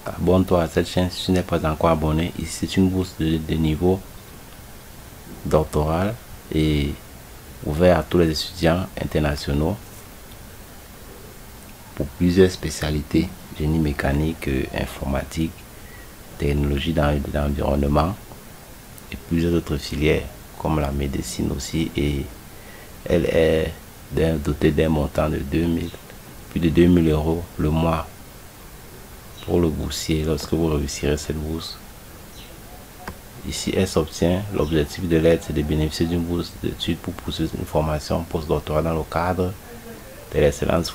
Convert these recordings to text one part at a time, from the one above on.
abonne-toi à cette chaîne si tu n'es pas encore abonné. Ici, c'est une bourse de niveau doctoral et ouvert à tous les étudiants internationaux pour plusieurs spécialités: génie mécanique, informatique, technologie dans l'environnement et plusieurs autres filières comme la médecine aussi. Et elle est dotée d'un montant de plus de 2000 € le mois pour le boursier lorsque vous réussirez cette bourse. Ici, elle s'obtient. L'objectif de l'aide, c'est de bénéficier d'une bourse d'études pour poursuivre une formation postdoctorale dans le cadre de l'excellence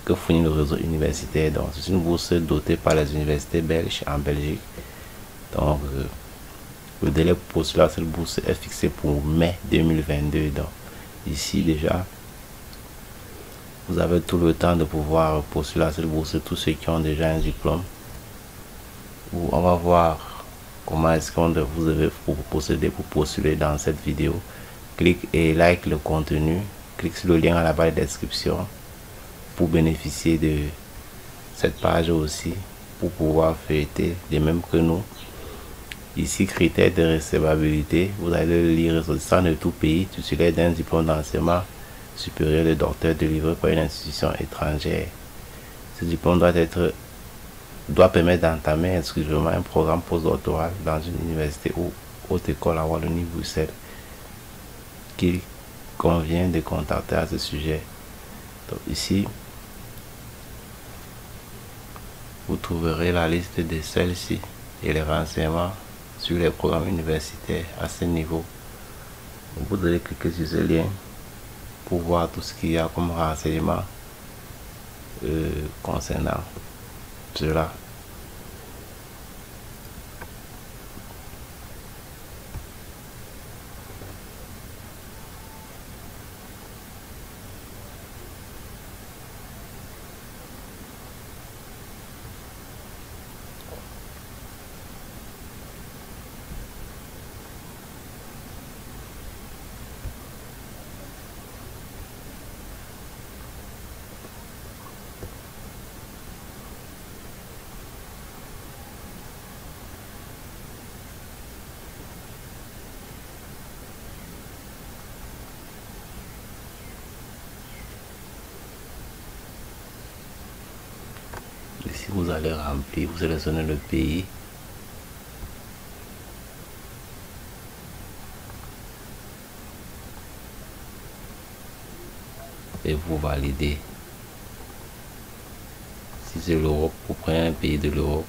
que fournit le réseau universitaire. Donc, c'est une bourse dotée par les universités belges en Belgique. Donc, le délai pour postuler à cette bourse est fixé pour mai 2022. Donc, ici déjà, vous avez tout le temps de pouvoir postuler à cette bourse, tous ceux qui ont déjà un diplôme. On va voir comment est-ce qu'on vous devez procéder pour postuler dans cette vidéo. Clique et like le contenu. Clique sur le lien à la barre de description pour bénéficier de cette page aussi, pour pouvoir feuilleter de même que nous. Ici, critères de recevabilité, vous allez le lire: ressortissant de tout pays, titulaire d'un diplôme d'enseignement supérieur de docteur délivré par une institution étrangère. Ce diplôme doit permettre d'entamer exclusivement un programme postdoctoral dans une université ou haute école à Wallonie-Bruxelles qu'il convient de contacter à ce sujet. Donc ici, vous trouverez la liste de celles-ci et les renseignements sur les programmes universitaires à ce niveau. Donc vous devez cliquer sur ce lien pour voir tout ce qu'il y a comme renseignements concernant cela. Ici, vous allez remplir, vous sélectionnez le pays. Et vous validez. Si c'est l'Europe, vous prenez un pays de l'Europe.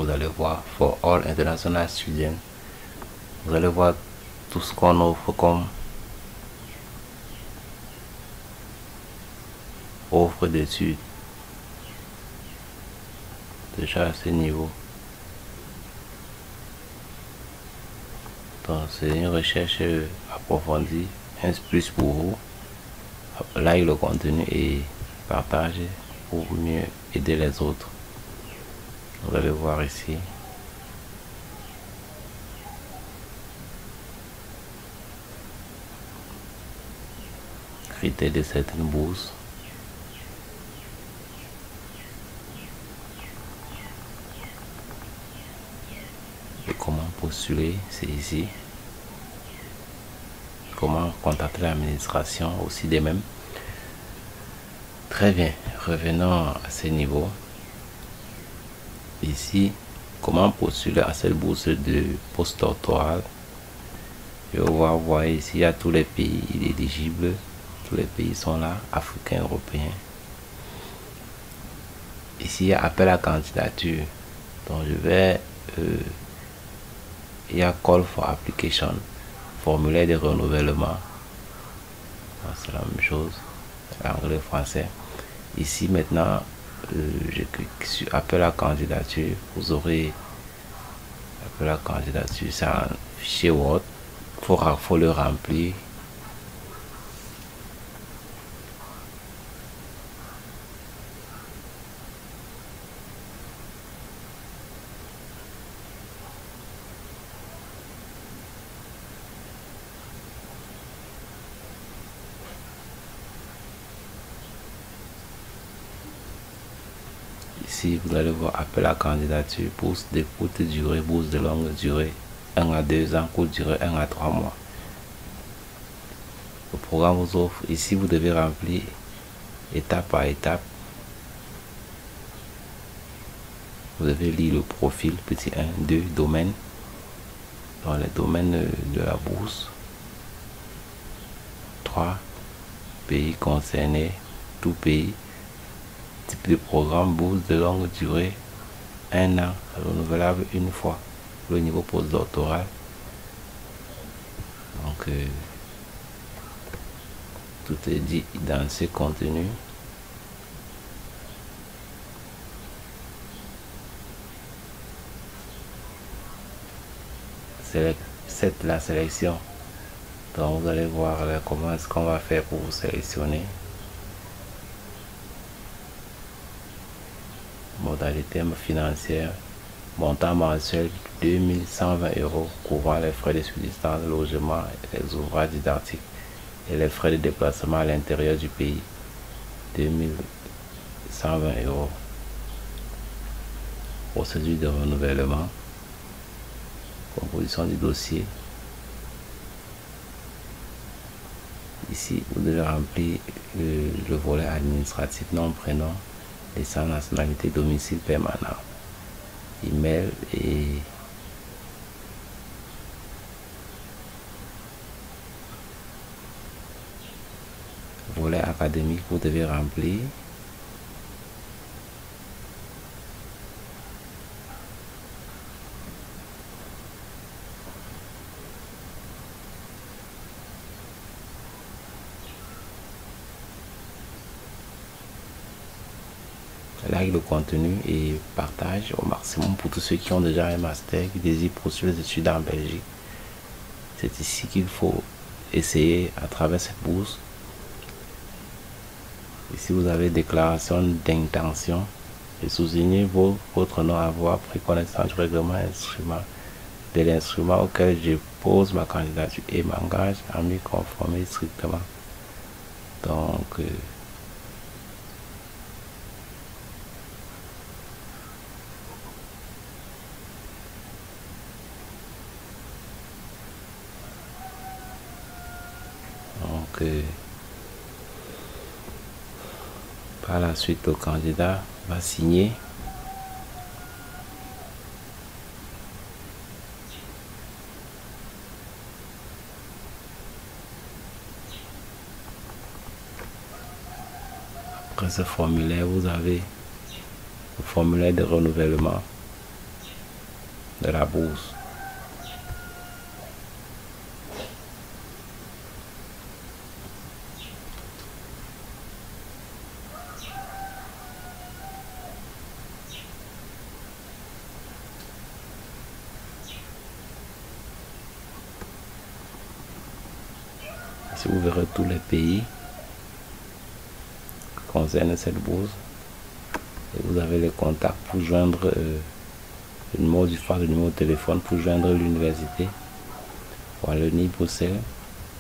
Vous allez voir for all international students. Vous allez voir tout ce qu'on offre comme offre d'études déjà à ce niveau. Donc c'est une recherche approfondie. Un plus pour vous. Like le contenu et partagez pour mieux aider les autres. Vous allez voir ici. Critères de certaines bourses. Et comment postuler, c'est ici. Comment contacter l'administration aussi des mêmes. Très bien, revenons à ce niveau. Ici, comment postuler à cette bourse de postdoctoral. Je vais voir ici, il y a tous les pays éligibles. Tous les pays sont là, africains, européens. Ici, il y a appel à candidature. Donc, il y a call for application. formulaire de renouvellement. C'est la même chose, anglais, français. Ici maintenant, je clique sur appel à candidature. Vous aurez appel à candidature, c'est un fichier Word. Faut le remplir. Ici, vous allez voir appel à candidature, bourse de courte durée, bourse de longue durée, 1 à 2 ans, courte durée, 1 à 3 mois. Le programme vous offre, ici vous devez remplir étape par étape. Vous devez lire le profil, petit 1, 2, domaine, dans les domaines de la bourse. 3, pays concernés, tout pays. Type de programme, bourse de longue durée, 1 an, renouvelable une fois, le niveau postdoctoral. Donc, tout est dit dans ce contenu. C'est la sélection. Donc, vous allez voir là, comment est-ce qu'on va faire pour vous sélectionner. Modalité financière, montant mensuel 2120 €, couvrant les frais de subsistance, logement, les ouvrages didactiques et les frais de déplacement à l'intérieur du pays, 2120 €. Procédure de renouvellement, composition du dossier. Ici, vous devez remplir le volet administratif, nom, prénom, sans nationalité, domicile permanent, email et volet académique, vous devez remplir. Like le contenu et partage au maximum pour tous ceux qui ont déjà un master, qui désirent poursuivre les études en Belgique. C'est ici qu'il faut essayer à travers cette bourse. Ici vous avez déclaration d'intention et soulignez votre nom, avoir pris connaissance du règlement instrument de l'instrument auquel je pose ma candidature et m'engage à m'y conformer strictement. Donc par la suite, le candidat va signer. Après ce formulaire, vous avez le formulaire de renouvellement de la bourse. Ici, vous verrez tous les pays qui concernent cette bourse. Et vous avez les contacts pour joindre le numéro du phare, le numéro de téléphone pour joindre l'université Wallonie Bruxelles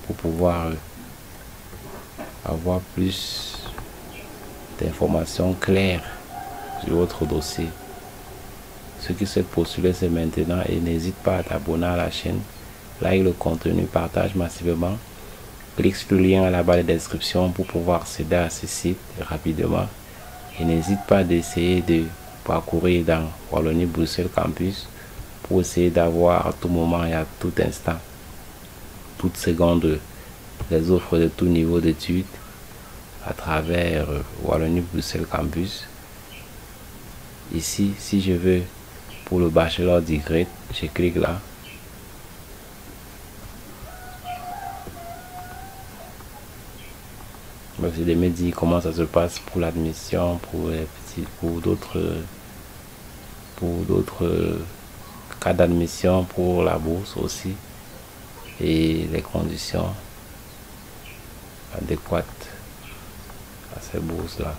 pour pouvoir avoir plus d'informations claires sur votre dossier. Ceux qui souhaitent postuler, c'est maintenant et n'hésite pas à t'abonner à la chaîne, like le contenu, partage massivement. Clique sur le lien à la barre de description pour pouvoir accéder à ce site rapidement. Et n'hésite pas d'essayer de parcourir dans Wallonie Bruxelles Campus pour essayer d'avoir à tout moment et à tout instant, toute seconde, les offres de tout niveau d'études à travers Wallonie Bruxelles Campus. Ici, si je veux pour le bachelor degré, je clique là. aussi de me dire comment ça se passe pour l'admission, pour d'autres cas d'admission, pour la bourse aussi, et les conditions adéquates à ces bourses-là.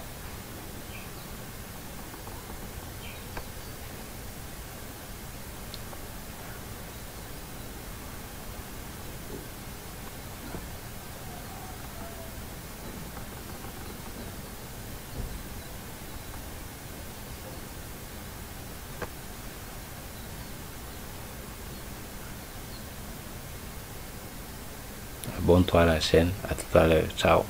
Abonne-toi à la chaîne. À tout à l'heure. Ciao.